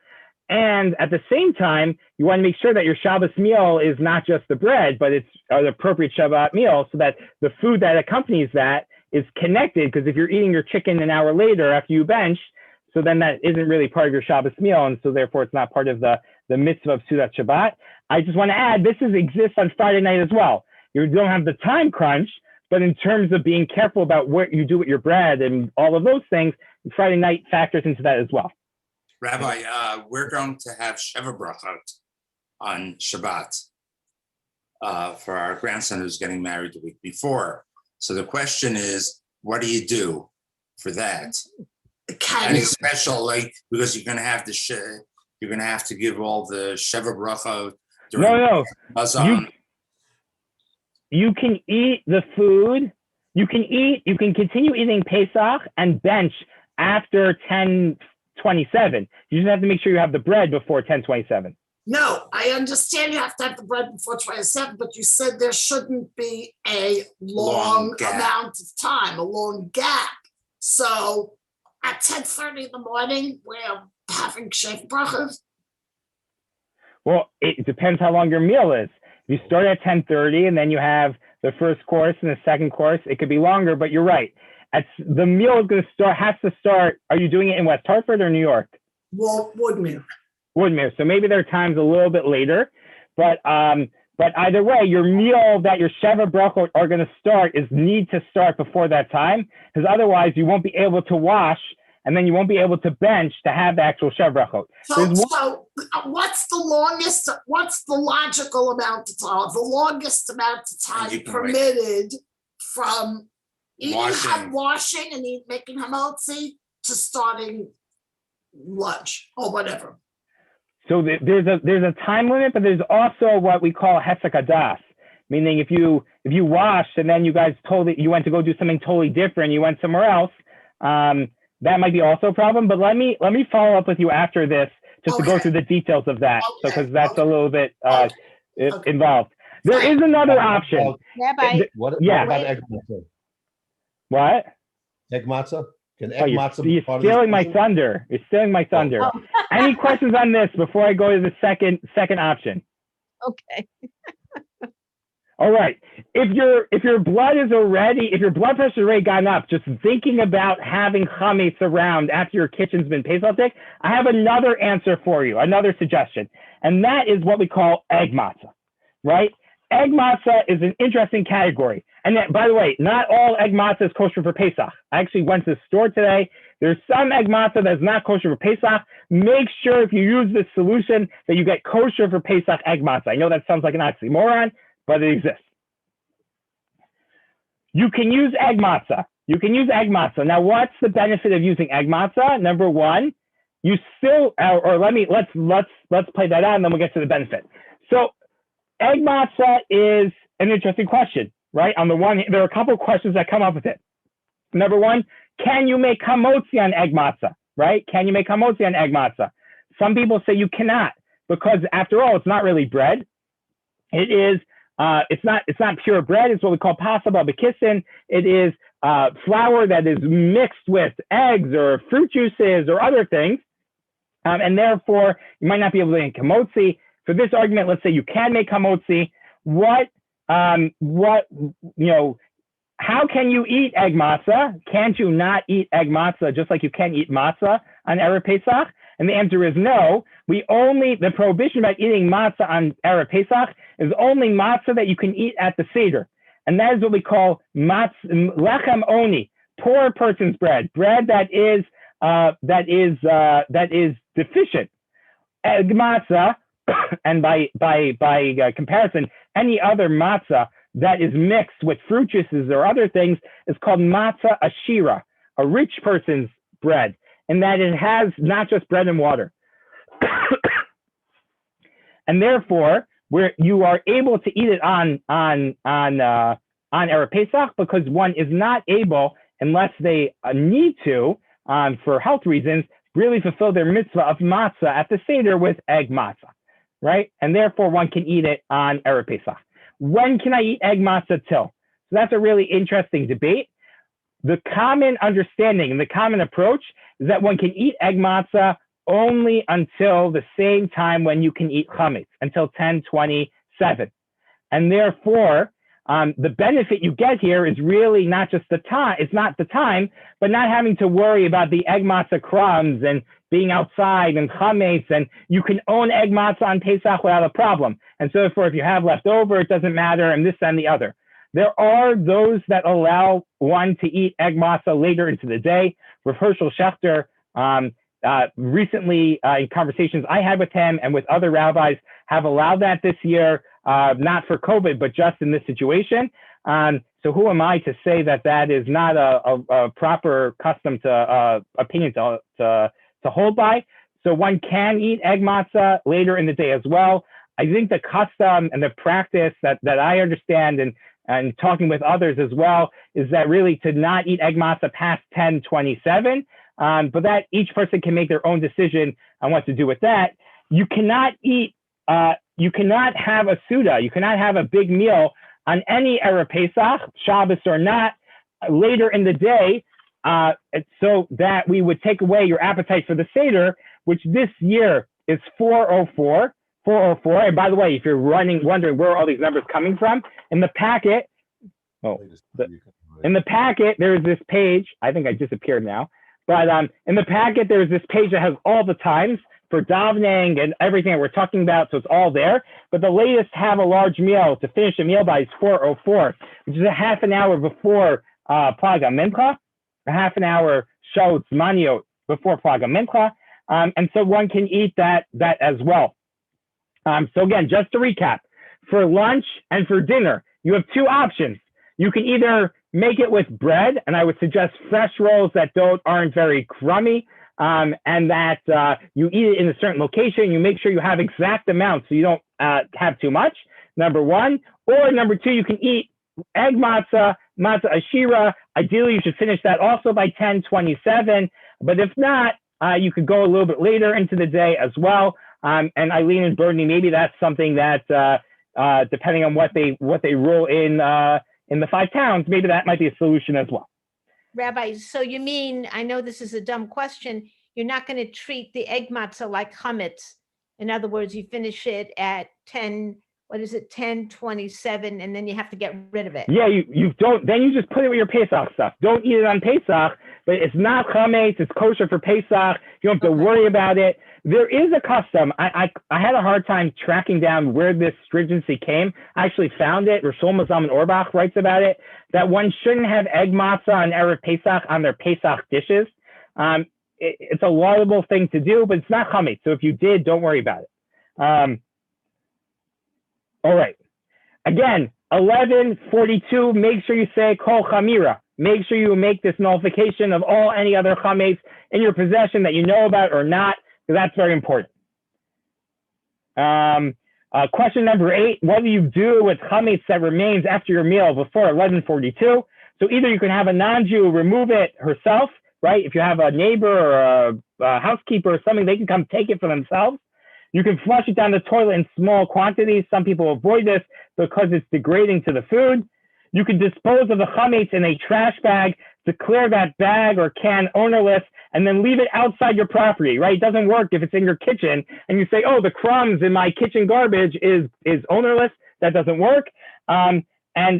And at the same time, you want to make sure that your Shabbos meal is not just the bread, but it's an appropriate Shabbat meal, so that the food that accompanies that is connected. Because if you're eating your chicken an hour later after you bench, so then that isn't really part of your Shabbos meal, and so therefore it's not part of the mitzvah of Sudat Shabbat. I just want to add, this exists on Friday night as well. You don't have the time crunch, but in terms of being careful about what you do with your bread and all of those things, Friday night factors into that as well. Rabbi, we're going to have Sheva Brachot on Shabbat for our grandson who's getting married the week before. So the question is, what do you do for that? And it's special, because you're going to have to give all the Sheva Brachot during Matzah. You can eat the food. You can continue eating Pesach and bench after 10:27. You just have to make sure you have the bread before 10:27. No, I understand you have to have the bread before 27, but you said there shouldn't be a long amount of time, a long gap. So at 10:30 in the morning, we're having Sheva Brachot. Well, it depends how long your meal is. If you start at 10:30 and then you have the first course and the second course, it could be longer, but you're right. The meal is has to start. Are you doing it in West Hartford or New York? Well, Woodmere. Woodmere. So maybe there are times a little bit later, but either way, your meal that your Sheva Brachot are going to need to start before that time, because otherwise you won't be able to wash, and then you won't be able to bench to have the actual Sheva Brachot. So what's the logical amount of time, the longest amount of time permitted from washing and making hamotzi to starting lunch or whatever? So there's a time limit, but there's also what we call hesek hadas, meaning if you washed and then you guys you went to go do something totally different, you went somewhere else, that might be also a problem. But let me follow up with you after this just to go through the details of that, because that's a little bit involved. There is another option. What about egg matzah? What? Egg matzah? Can egg matzah be part of this? You're stealing my thunder. You're stealing my thunder. Oh. Any questions on this before I go to the second option? Okay. All right. If your blood pressure is already gone up, just thinking about having chametz around after your kitchen's been Pesach, I have another answer for you, another suggestion, and that is what we call egg matzah, right? Egg matzah is an interesting category. And then, by the way, not all egg matzah is kosher for Pesach. I actually went to the store today. There's some egg matzah that's not kosher for Pesach. Make sure if you use this solution that you get kosher for Pesach egg matzah. I know that sounds like an oxymoron, but it exists. You can use egg matzah. Now, what's the benefit of using egg matzah? Number one, you still, let's play that out and then we'll get to the benefit. So egg matzah is an interesting question, right? On the one hand, there are a couple of questions that come up with it. Number one, can you make kamotsi on egg matzah, right? Can you make kamotsi on egg matzah? Some people say you cannot, because after all, it's not really bread. It is, it's not pure bread. It's what we call pasaba b'kisin. It is flour that is mixed with eggs or fruit juices or other things. And therefore, you might not be able to make kamotsi. For this argument, let's say you can make kamotsi. How can you eat egg matzah? Can't you not eat egg matzah just like you can eat matzah on Erev Pesach? And the answer is no. The prohibition about eating matzah on Erev Pesach is only matzah that you can eat at the Seder. And that is what we call lechem oni, poor person's bread, bread that is deficient. Egg matzah, and by comparison, any other matzah that is mixed with fruit juices or other things is called matzah ashira, a rich person's bread, and that it has not just bread and water. And therefore, you are able to eat it on Erev Pesach because one is not able, unless they need to, for health reasons, really fulfill their mitzvah of matzah at the Seder with egg matzah, right? And therefore, one can eat it on Erev Pesach. When can I eat egg matzah till? So that's a really interesting debate. The common understanding and the common approach is that one can eat egg matzah only until the same time when you can eat chametz, until 10:27. And therefore, the benefit you get here is really not just the time, it's not the time, but not having to worry about the egg matzah crumbs and being outside and chametz, and you can own egg matzah on Pesach without a problem. And so therefore, if you have leftover, it doesn't matter, and this and the other. There are those that allow one to eat egg matzah later into the day. Rav Hershel Schachter, recently in conversations I had with him and with other rabbis, have allowed that this year, not for COVID, but just in this situation. So who am I to say that that is not a proper custom opinion to hold by? So one can eat egg matzah later in the day as well. I think the custom and the practice that I understand and talking with others as well is that really to not eat egg matzah past 10:27, but that each person can make their own decision on what to do with that. You cannot have a Suda, you cannot have a big meal on any Erev Pesach, Shabbos or not, later in the day, so that we would take away your appetite for the Seder, which this year is 404. And by the way, if you're wondering where are all these numbers coming from, in the packet, there's this page. I think I disappeared now, but in the packet there's this page that has all the times for davening and everything that we're talking about, so it's all there. But the latest have a large meal to finish a meal by is 4:04, which is a half an hour before Plaga Mincha, a half an hour shot maniot before Plaga Mincha, and so one can eat that as well. So again, just to recap, for lunch and for dinner, you have two options. You can either make it with bread, and I would suggest fresh rolls that aren't very crummy, and that you eat it in a certain location. You make sure you have exact amounts so you don't have too much, number one. Or number two, you can eat egg matzah, matzah ashira. Ideally, you should finish that also by 10:27. But if not, you could go a little bit later into the day as well. And Eileen and Bernie, maybe that's something that, depending on what they rule in the 5 towns, maybe that might be a solution as well. Rabbi, so you mean, I know this is a dumb question, you're not going to treat the egg matzah like chametz. In other words, you finish it at 10:27, and then you have to get rid of it. Yeah, you don't, then you just put it with your Pesach stuff. Don't eat it on Pesach, but it's not chametz, it's kosher for Pesach. You don't have to worry about it. There is a custom. I had a hard time tracking down where this stringency came. I actually found it. Rosh Zalman Auerbach writes about it, that one shouldn't have egg matzah on Erev Pesach on their Pesach dishes. It's a laudable thing to do, but it's not chametz. So if you did, don't worry about it. All right. Again, 11:42, make sure you say kol chamira. Make sure you make this nullification of any other chametz in your possession that you know about or not, because that's very important. Question number 8, what do you do with chametz that remains after your meal before 11:42? So either you can have a non-Jew remove it herself, right? If you have a neighbor or a housekeeper or something, they can come take it for themselves. You can flush it down the toilet in small quantities. Some people avoid this because it's degrading to the food. You can dispose of the chametz in a trash bag, declare that bag or can ownerless, and then leave it outside your property, right? It doesn't work if it's in your kitchen and you say, oh, the crumbs in my kitchen garbage is ownerless. That doesn't work. And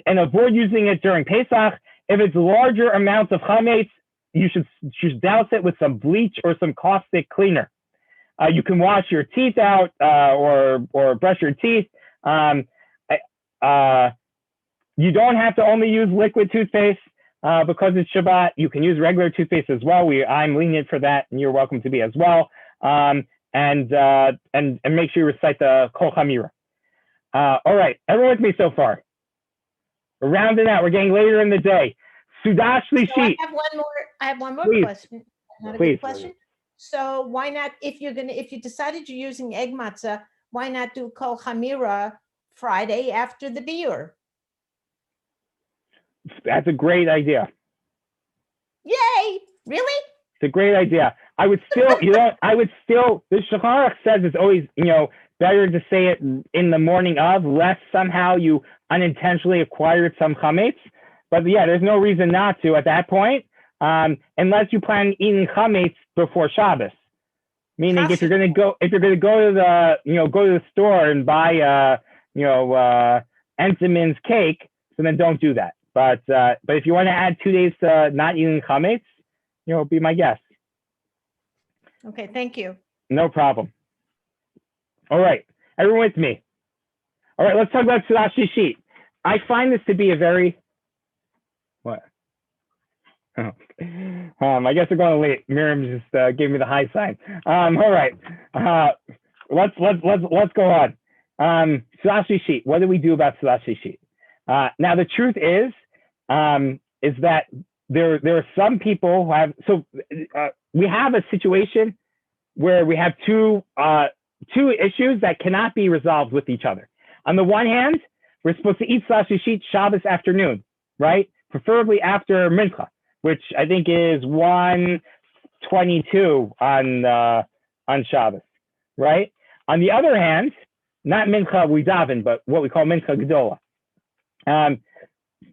avoid using it during Pesach. If it's larger amounts of chametz, you should douse it with some bleach or some caustic cleaner. You can wash your teeth out or brush your teeth. You don't have to only use liquid toothpaste because it's Shabbat. You can use regular toothpaste as well. I'm lenient for that, and you're welcome to be as well. And make sure you recite the Kol Chamira. All right, everyone with me so far? We're rounding out. We're getting later in the day. Sudash Lishit. I have one more Please. question. Not a Please. good question. So why not, if you decided you're using egg matzah, why not do Kol Chamira Friday after the biur? That's a great idea. Yay! Really? It's a great idea. I would still, the Shulchan Aruch says it's always, better to say it in the morning of, lest somehow you unintentionally acquired some chametz. But yeah, there's no reason not to at that point, unless you plan on eating chametz before Shabbos. Meaning, if you're gonna go to the store and buy Entenmann's cake, so then don't do that. But if you want to add 2 days to not eating chametz, be my guest. Okay, thank you. No problem. All right, everyone with me. All right, let's talk about Sudash Lishit. I find this to be a very what? Oh. I guess we're going late. Miriam just gave me the high sign. All right, let's go on. Sudash Lishit. What do we do about Sudash Lishit? Now the truth is that there are some people who have. So we have a situation where we have two issues that cannot be resolved with each other. On the one hand, we're supposed to eat Sudash Lishit Shabbos afternoon, right? Preferably after Mincha, which I think is 1:22 on Shabbos, right? On the other hand, not Mincha we daven, but what we call Mincha Gedola. On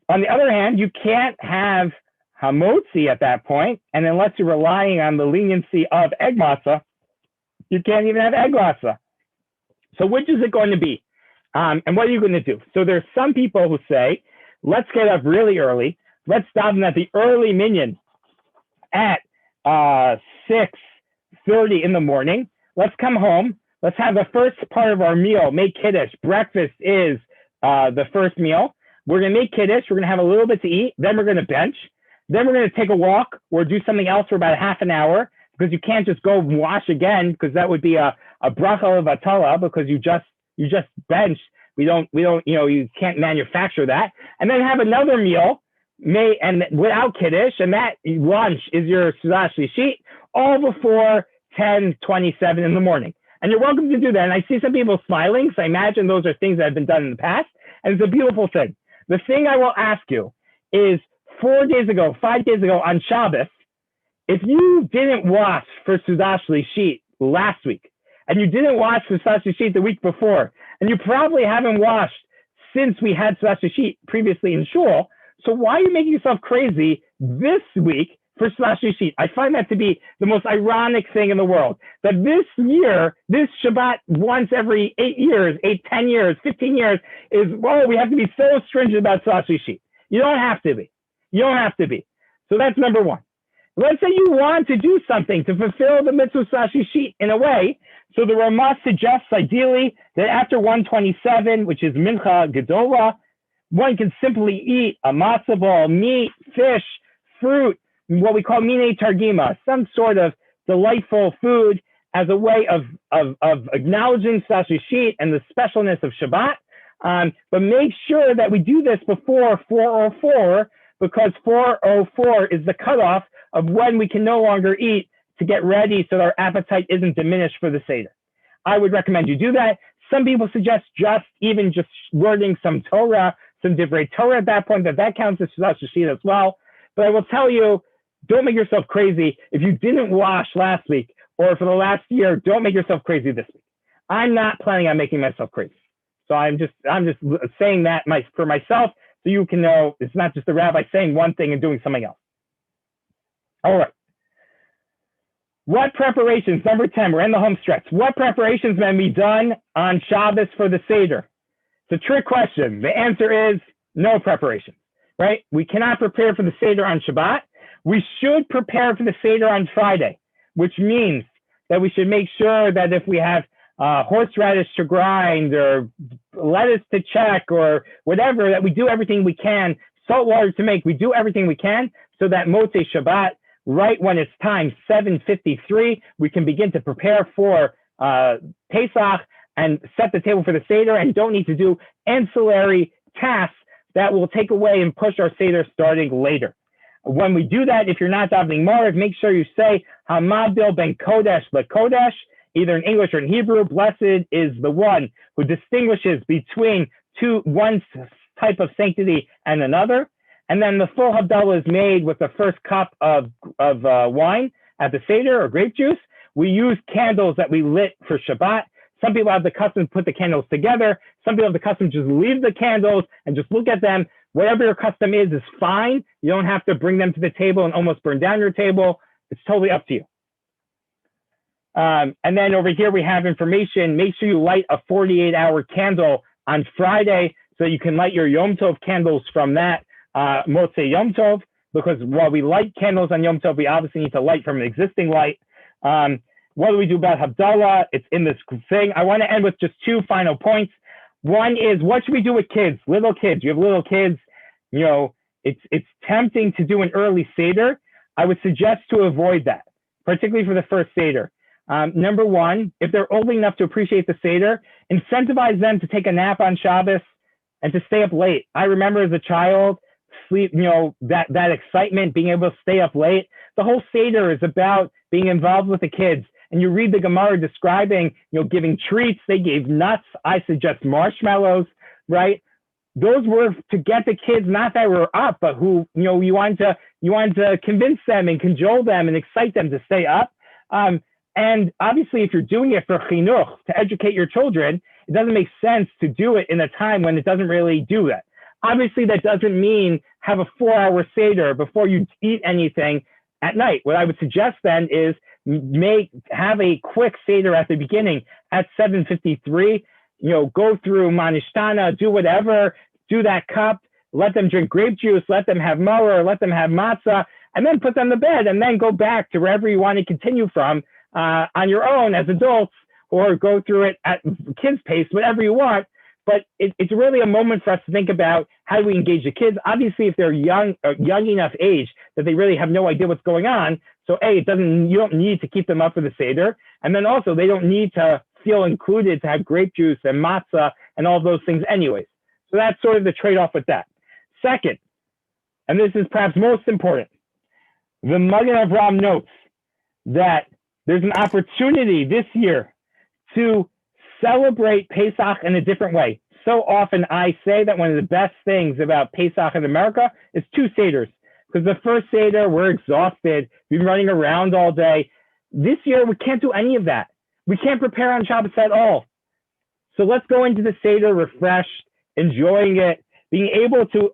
the other hand, you can't have Kamotsi at that point, and unless you're relying on the leniency of egg matzah, you can't even have egg matzah. So which is it going to be? And what are you going to do? So there's some people who say, let's get up really early. Let's daven at the early minyan at 6:30 in the morning. Let's come home. Let's have the first part of our meal, make Kiddush. Breakfast is the first meal. We're going to make Kiddush. We're going to have a little bit to eat. Then we're going to bench. Then we're going to take a walk or do something else for about half an hour, because you can't just go wash again, because that would be a bracha of atala, because you just benched. We don't, you can't manufacture that. And then have another meal and without Kiddush, and that lunch is your Sudash Lishit, all before 10:27 in the morning. And you're welcome to do that. And I see some people smiling, so I imagine those are things that have been done in the past, and it's a beautiful thing. The thing I will ask you is 5 days ago on Shabbos, if you didn't wash for Sudash Lishit last week, and you didn't wash for Sudash Lishit the week before, and you probably haven't washed since we had Sudash Lishit previously in shul, so why are you making yourself crazy this week for Sudash Lishit? I find that to be the most ironic thing in the world. That this year, this Shabbat once every 8 years, 10 years, 15 years, is, we have to be so stringent about Sudash Lishit. You don't have to be. You don't have to be. So that's number one. Let's say you want to do something to fulfill the mitzvah Sudash Lishit in a way. So the Ramah suggests ideally that after 1:27, which is Mincha Gedola, one can simply eat a matzah ball, meat, fish, fruit, what we call minei targima, some sort of delightful food as a way of acknowledging Sudash Lishit and the specialness of Shabbat. But make sure that we do this before 4:04, because 4:04 is the cutoff of when we can no longer eat to get ready so that our appetite isn't diminished for the Seder. I would recommend you do that. Some people suggest just wording some Torah, some divrei Torah at that point, that counts as Sudash Lishit as well. But I will tell you, don't make yourself crazy. If you didn't wash last week or for the last year, don't make yourself crazy this week. I'm not planning on making myself crazy. So I'm just saying that for myself, so you can know it's not just the rabbi saying one thing and doing something else. All right. What preparations, number 10, we're in the home stretch. What preparations may be done on Shabbos for the Seder? It's a trick question. The answer is no preparation, right? We cannot prepare for the Seder on Shabbat. We should prepare for the Seder on Friday, which means that we should make sure that if we have horseradish to grind or lettuce to check or whatever, that we do everything we can, salt water to make, we do everything we can so that Motzei Shabbat, right when it's time, 7:53, we can begin to prepare for Pesach and set the table for the Seder and don't need to do ancillary tasks that will take away and push our Seder starting later. When we do that, if you're not davening Marv, make sure you say Hamabdil ben Kodesh leKodesh, either in English or in Hebrew. Blessed is the one who distinguishes between one type of sanctity and another. And then the full Havdalah is made with the first cup of wine at the Seder or grape juice. We use candles that we lit for Shabbat. Some people have the custom to put the candles together. Some people have the custom to just leave the candles and just look at them. Whatever your custom is fine. You don't have to bring them to the table and almost burn down your table. It's totally up to you. And then over here we have information. Make sure you light a 48-hour candle on Friday so you can light your Yom Tov candles from that Motzei Yom Tov, because while we light candles on Yom Tov, we obviously need to light from an existing light. What do we do about Havdalah? It's in this thing. I want to end with just two final points. One is, what should we do with kids? Little kids. You have little kids. You know, it's tempting to do an early Seder. I would suggest to avoid that, particularly for the first Seder. Number one, if they're old enough to appreciate the Seder, incentivize them to take a nap on Shabbos and to stay up late. I remember as a child, that excitement, being able to stay up late. The whole Seder is about being involved with the kids. And you read the Gemara describing, giving treats. They gave nuts. I suggest marshmallows, right? Those were to get the kids, not that were up, but who, you wanted to convince them and cajole them and excite them to stay up. And obviously, if you're doing it for chinuch, to educate your children, it doesn't make sense to do it in a time when it doesn't really do that. Obviously, that doesn't mean have a 4-hour Seder before you eat anything at night. What I would suggest then is have a quick Seder at the beginning at 7:53. Go through Manishtana, do whatever, do that cup, let them drink grape juice, let them have mower, let them have matzah, and then put them to bed, and then go back to wherever you want to continue from on your own as adults, or go through it at kids' pace, whatever you want. But it's really a moment for us to think about how do we engage the kids. Obviously, if they're young enough age that they really have no idea what's going on, so you don't need to keep them up for the Seder, and then also they don't need to feel included to have grape juice and matzah and all of those things anyways. So that's sort of the trade-off with that. Second, and this is perhaps most important, the Magen Avraham notes that there's an opportunity this year to celebrate Pesach in a different way. So often I say that one of the best things about Pesach in America is 2 Seders, because the first Seder, we're exhausted, we've been running around all day. This year, we can't do any of that. We can't prepare on Shabbos at all. So let's go into the Seder refreshed, enjoying it, being able to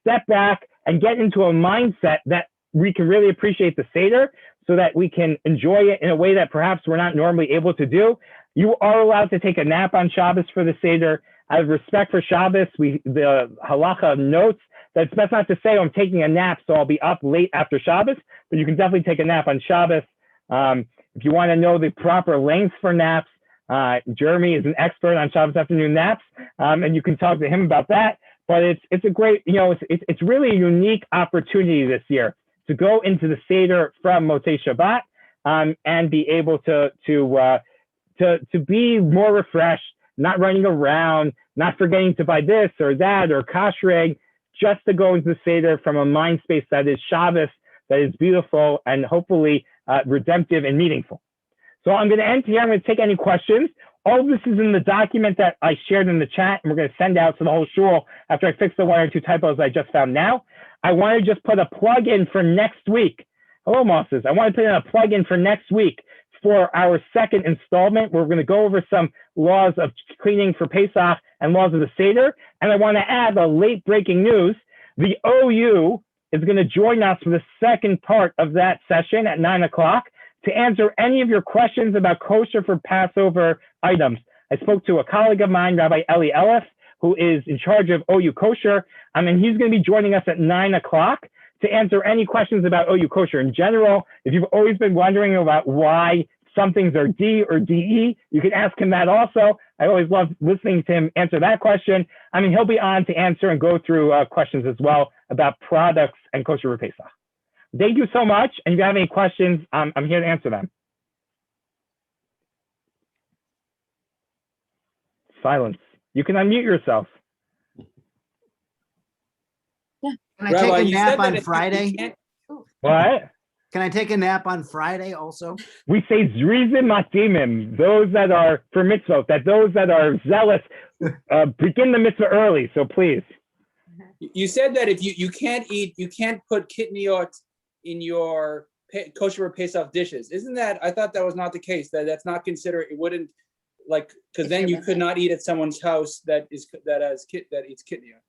step back and get into a mindset that we can really appreciate the Seder so that we can enjoy it in a way that perhaps we're not normally able to do. You are allowed to take a nap on Shabbos for the Seder. Out of respect for Shabbos, the halacha notes that it's best not to say, I'm taking a nap, so I'll be up late after Shabbos, but you can definitely take a nap on Shabbos. If you want to know the proper length for naps, Jeremy is an expert on Shabbos afternoon naps, and you can talk to him about that. But it's a great, it's really a unique opportunity this year to go into the Seder from Motzei Shabbat and be able to be more refreshed, not running around, not forgetting to buy this or that or kashreg, just to go into the Seder from a mind space that is Shabbos, that is beautiful and hopefully redemptive and meaningful. So I'm going to end here. I'm going to take any questions. All of this is in the document that I shared in the chat, and we're going to send out to the whole shul after I fix the 1 or 2 typos I just found now. I want to just put a plug in for next week. Hello, Mosses. I want to put in a plug in for next week. for our second installment. We're going to go over some laws of cleaning for Pesach and laws of the Seder. And I want to add the late breaking news. The OU is going to join us for the second part of that session at 9 o'clock to answer any of your questions about kosher for Passover items. I spoke to a colleague of mine, Rabbi Eli Ellis, who is in charge of OU kosher. And he's going to be joining us at 9 o'clock to answer any questions about OU kosher in general. If you've always been wondering about why some things are D or DE, you can ask him that also. I always love listening to him answer that question. He'll be on to answer and go through questions as well about products and kosher for Pesach. Thank you so much. And if you have any questions, I'm here to answer them. Silence. You can unmute yourself. Can I take a nap on Friday? What? Can I take a nap on Friday also? We say zrizim matimim, those that are for mitzvot, that those that are zealous begin the mitzvah early. So please. You said that if you can't put kitniot in your kosher Pesach dishes. Isn't that? I thought that was not the case. That's not considered. It wouldn't because then you could not eat at someone's house that eats kitniot.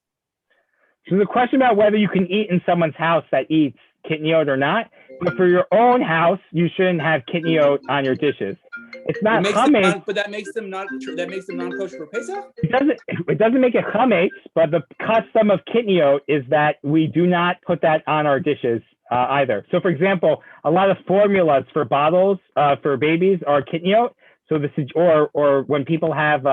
So the question about whether you can eat in someone's house that eats kitniot or not, but for your own house, you shouldn't have kitniot on your dishes. It's not chametz, but that makes them non-kosher for Pesach. It doesn't make it chametz, but the custom of kitniot is that we do not put that on our dishes either. So, for example, a lot of formulas for bottles for babies are kitniot. So this is, or when people have,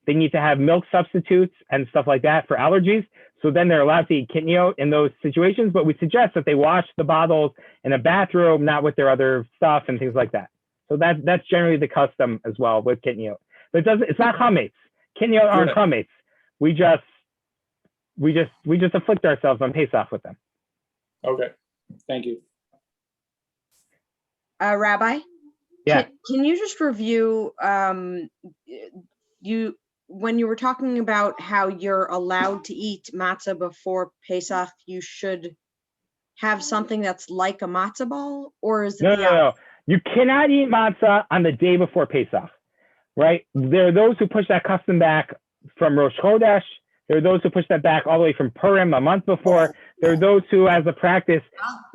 they need to have milk substitutes and stuff like that for allergies. So then they're allowed to eat kitniot in those situations, but we suggest that they wash the bottles in a bathroom, not with their other stuff and things like that. So that's generally the custom as well with kitniot. But it's not chametz. Kitniot aren't chametz. We just afflict ourselves on Pesach with them. Okay, thank you. Rabbi? Yeah. Can you just review, when you were talking about how you're allowed to eat matzah before Pesach, you should have something that's like a matzah ball, or is it No. You cannot eat matzah on the day before Pesach, right? There are those who push that custom back from Rosh Chodesh. There are those who push that back all the way from Purim a month before. There are those who, as a practice,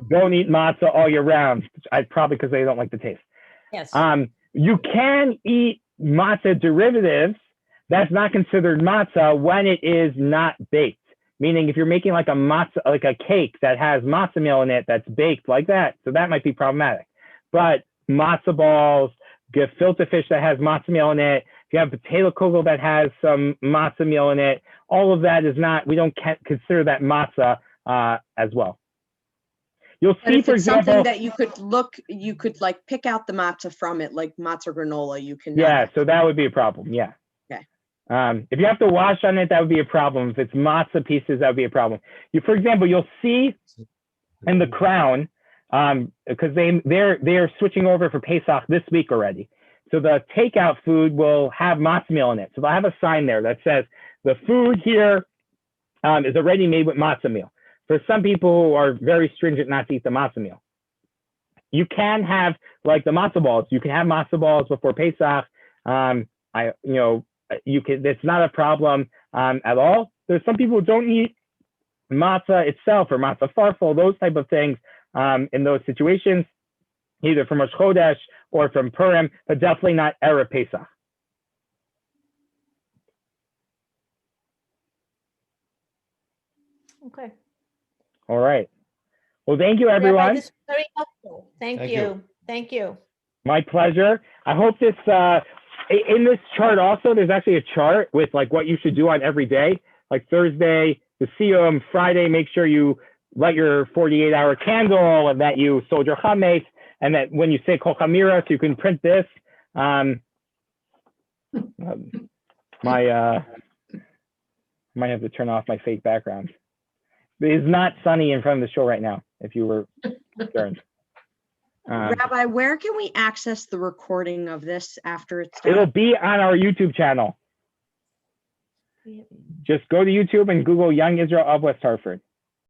don't eat matzah all year round, probably because they don't like the taste. Yes. You can eat matzah derivatives. That's not considered matzah when it is not baked. Meaning if you're making like a matzah, like a cake that has matzah meal in it that's baked like that, so that might be problematic. But matzah balls, gefilte fish that has matzah meal in it, if you have potato kugel that has some matzah meal in it, all of that is not, we don't consider that matzah as well. You'll see, for example, something that you could like pick out the matzah from it, like matzah granola, you can. Yeah, so that would be a problem. Yeah. Okay. If you have to wash on it, that would be a problem. If it's matzah pieces, that would be a problem. For example, you'll see in the Crown, because they're switching over for Pesach this week already. So the takeout food will have matzah meal in it. So they'll have a sign there that says the food here is already made with matzah meal. For some people who are very stringent not to eat the matzah meal, you can have like the matzah balls. You can have matzah balls before Pesach. You can. It's not a problem at all. There's some people who don't eat matzah itself or matzah farfel, those type of things in those situations, either from Rosh Chodesh or from Purim, but definitely not Erev Pesach. Okay. All right. Well, thank you, everyone. Rabbi, this was very helpful. Thank you. Thank you. My pleasure. I hope this, in this chart also, there's actually a chart with like what you should do on every day. Like Thursday, the Siyum, Friday, make sure you light your 48-hour candle and that you sold your chametz, and that when you say kol chamira, so you can print this. Might have to turn off my fake background. It is not sunny in front of the show right now, if you were concerned. Rabbi, where can we access the recording of this after it's done? It'll be on our YouTube channel. Just go to YouTube and Google Young Israel of West Hartford.